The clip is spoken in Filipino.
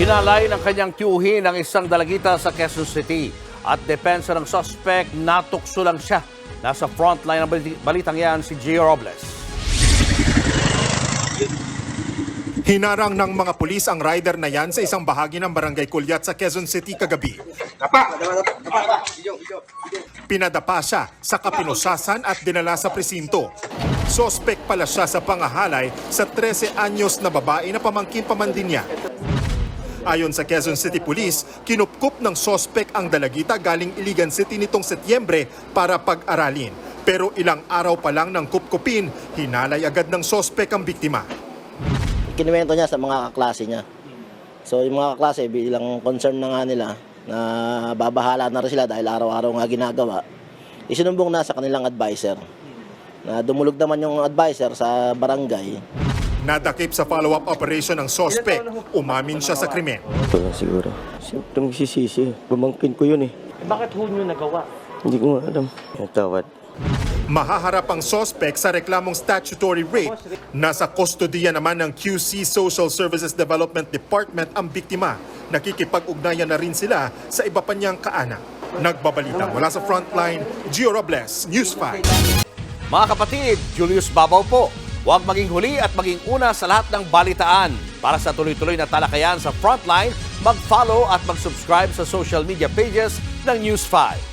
Hinalay ng kanyang tiyuhin ang isang dalagita sa Quezon City at depensa ng suspect, natukso lang siya. Nasa frontline ng balitang yan si Gio Robles. Hinarang ng mga pulis ang rider na yan sa isang bahagi ng Barangay Culyat sa Quezon City kagabi. Pinadapa siya sa kapinusasan at dinala sa presinto. Suspect pala siya sa pangahalay sa 13 anyos na babae na pamangkin niya. Ayon sa Quezon City Police, kinupkup ng suspect ang dalagita galing Iligan City nitong Setyembre para pag-aralin. Pero ilang araw pa lang ng kupkupin, hinalay agad ng suspect ang biktima. Kinuwento niya sa mga kaklase niya. So yung mga kaklase, bilang concern na nga nila na babahala na rin sila dahil araw-araw nga ginagawa, isinumbong na sa kanilang advisor. Na dumulog naman yung advisor sa barangay. Nadakip sa follow-up operation ng suspect, umamin siya sa krimen. Ito na siguro. Siyempre magsisisi. Pamangkin ko yun eh. Bakit ho nyo nagawa? Hindi ko nga alam. Tawad. Mahaharap ang suspect sa reklamong statutory rape. Nasa kustodiya naman ng QC Social Services Development Department ang biktima. Nakikipag-ugnayan na rin sila sa iba pa niyang kaanak. Nagbabalita mula sa frontline, Gio Robles, News 5. Mga kapatid, Julius Babaw po. Huwag maging huli at maging una sa lahat ng balitaan. Para sa tuloy-tuloy na talakayan sa Frontline, mag-follow at mag-subscribe sa social media pages ng News 5.